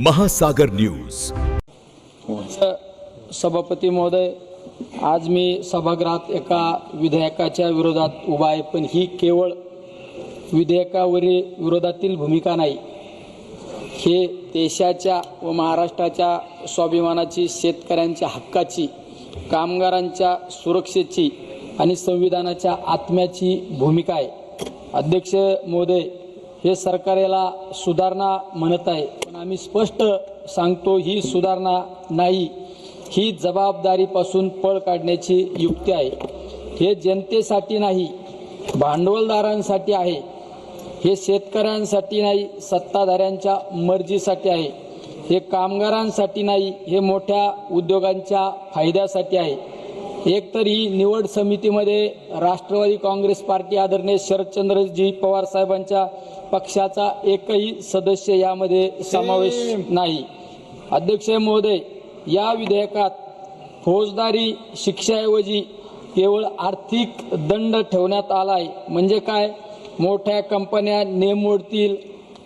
महासागर न्यूज। सभापती महोदय, आज मी सभागृहात एका विधेयकाच्या विरोधात उभा आहे, पण ही केवळ विधेयकावरील विरोधातील भूमिका नाही। हे देशाच्या व महाराष्ट्राच्या स्वाभिमानाची, शेतकऱ्यांच्या हक्काची, कामगारांच्या सुरक्षेची आणि संविधानाच्या आत्म्याची भूमिका आहे। अध्यक्ष महोदय, हे सरकार याला सुधारणा म्हणत आहे, पण आम्ही स्पष्ट सांगतो ही सुधारणा नाही, ही जबाबदारीपासून पळ काढण्याची युक्ती आहे। हे जनतेसाठी नाही, भांडवलदारांसाठी आहे। हे शेतकऱ्यांसाठी नाही, सत्ताधाऱ्यांच्या मर्जीसाठी आहे। हे कामगारांसाठी नाही, हे मोठ्या उद्योगांच्या फायद्यासाठी आहे। एक तर ही निवड समितीमध्ये राष्ट्रवादी काँग्रेस पार्टी आदरणीय शरदचंद्रजी पवार साहेबांच्या पक्षाचा एकही सदस्य यामध्ये समावेश नाही। अध्यक्ष महोदय, या विधेयकात फौजदारी शिक्षेऐवजी केवळ आर्थिक दंड ठेवण्यात आला आहे। म्हणजे काय? मोठ्या कंपन्या नियम मोडतील,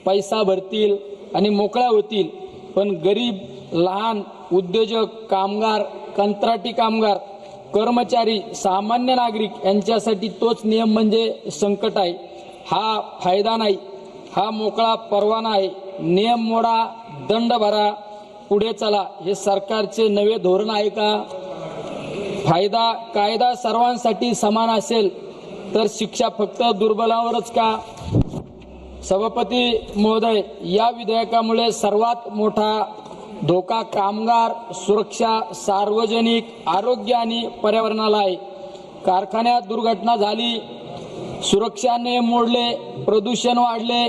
पैसा भरतील आणि मोकळ्या होतील, पण गरीब, लहान उद्योजक, कामगार, कंत्राटी कामगार, कर्मचारी, सामान्य नागरिक यांच्यासाठी तोच नियम म्हणजे संकट आहे। हा फायदा नाही, हा मोकळा परवाना आहे। नियम मोडा, दंड भरा, पुढे चला, हे सरकारचे नवे धोरण आहे का? कायदा सर्वांसाठी समान असेल तर शिक्षा फक्त दुर्बलावरच का? सभापती महोदय, या विधेयकामुळे सर्वात मोठा धोका कामगार सुरक्षा, सार्वजनिक आरोग्य आणि पर्यावरणाला आहे। कारखान्यात दुर्घटना झाली, सुरक्षाने मोडले, प्रदूषण वाढले,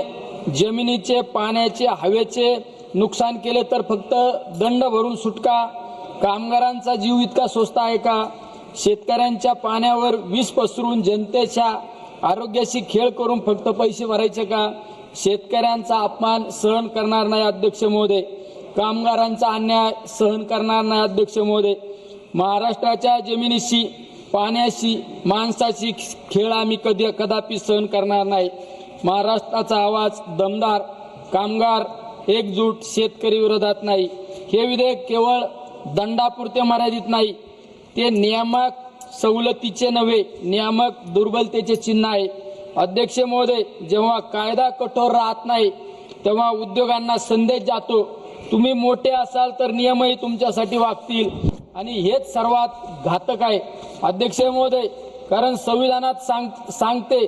जमिनीचे, पाण्याचे, हवेचे नुकसान केले तर फक्त दंड भरून सुटका? कामगारांचा जीव इतका स्वस्त आहे का? शेतकऱ्यांच्या पाण्यावर विष पसरून जनतेच्या आरोग्याशी खेळ करून फक्त पैसे भरायचे का? शेतकऱ्यांचा अपमान सहन करणार नाही अध्यक्ष महोदय, कामगारांचा अन्याय सहन करणार नाही अध्यक्ष महोदय। महाराष्ट्राच्या जमिनीशी, पाण्याशी, माणसाची खेळ आम्ही कदापि सहन करणार नाही। महाराष्ट्राचा आवाज दमदार, कामगार एकजूट, शेतकरी विरोधात नाही। हे विधेयक केवळ दंडापुरते मर्यादित नाही, ते नियामक सवलतीचे नव्हे, नियामक दुर्बलतेचे चिन्ह आहे। अध्यक्ष महोदय, जेव्हा कायदा कठोर राहत नाही तेव्हा उद्योगांना संदेश जातो, तुम्ही मोठे असाल तर नियमही तुमच्यासाठी वागतील, आणि हेच सर्वात घातक आहे अध्यक्ष महोदय। कारण संविधानात सांगते,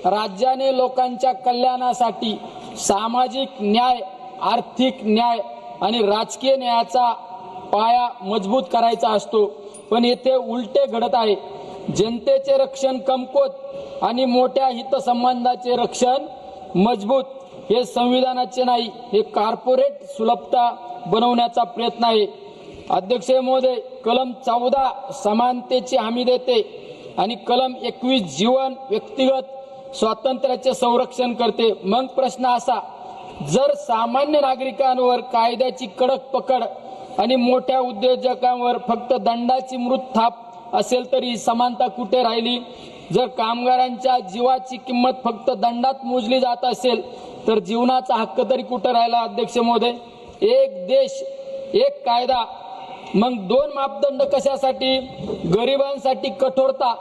राज्याने लोकांच्या कल्याणासाठी सामाजिक न्याय, आर्थिक न्याय आणि राजकीय न्यायाचा पाया मजबूत करायचा असतो, पण येथे उलटे घडत आहे। जनतेचे रक्षण कमकुवत आणि मोठ्या हितसंबंधाचे रक्षण मजबूत। हे संविधानाचे नाही, हे कॉर्पोरेट सुलभता बनवण्याचा प्रयत्न आहे। अध्यक्ष महोदय, कलम 14 समानतेची हमी देते आणि कलम 21 जीवन, व्यक्तिगत स्वातंत्र्याचे संरक्षण करते। मग प्रश्न असा, जर सामान्य नागरिकांवर कायद्याची कडक पकड आणि मोठ्या उद्योजकांवर फक्त दंडाची मृत थाप असेल तरी समानता कुठे राहिली? जर कामगारांच्या जीवाची किंमत फक्त दंडात मोजली जात असेल तर जीवनाचा हक्क तरी कुठे राहिला अध्यक्ष महोदय? एक देश, एक कायदा, मग दोन मापदंड कशासाठी? गरिबांसाठी कठोरता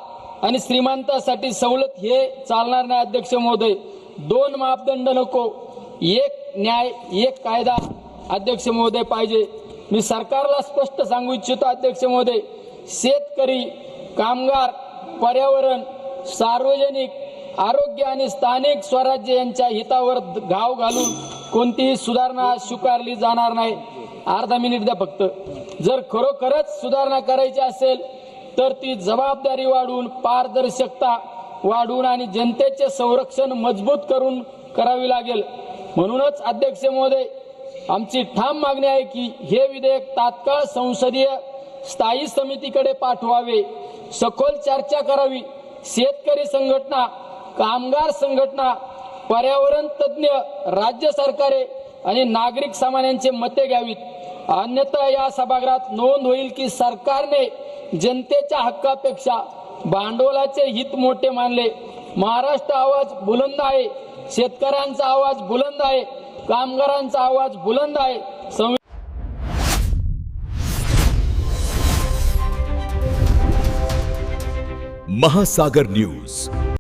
आणि श्रीमंतांसाठी सवलत, हे चालणार नाही अध्यक्ष महोदय। दोन मापदंड नको, एक न्याय, एक कायदा अध्यक्ष महोदय पाहिजे। मी सरकारला स्पष्ट सांगू इच्छितो अध्यक्ष महोदय, शेतकरी, कामगार, पर्यावरण, सार्वजनिक आरोग्य आणि स्थानिक स्वराज्य यांच्या हितावर घाव घालून कोणतीही सुधारणा स्वीकारली जाणार नाही। अर्धा मिनिट द्या फक्त। जर खरोखरच सुधारणा करायची असेल तर ती जबाबदारी वाढवून, पारदर्शकता वाढवून आणि जनतेचे संरक्षण मजबूत करून करावी लागेल। म्हणूनच अध्यक्ष महोदय, आमची ठाम मागणी आहे की हे विधेयक तात्काळ संसदीय स्थायी समितीकडे पाठवावे, सखोल चर्चा करावी। शेतकरी संघटना, कामगार संघटना, पर्यावरण तज्ज्ञ, राज्य सरकारे आणि नागरिक सामान्यांचे मते घ्यावीत, अन्यथा या सभागृहात नोंद होईल की सरकारने जनतेच्या हक्कापेक्षा भांडवलाचे हित मोठे मानले। महाराष्ट्र आवाज बुलंद आहे, शेतकऱ्यांचा आवाज बुलंद आहे, कामगारांचा आवाज बुलंद आहे। महासागर न्यूज.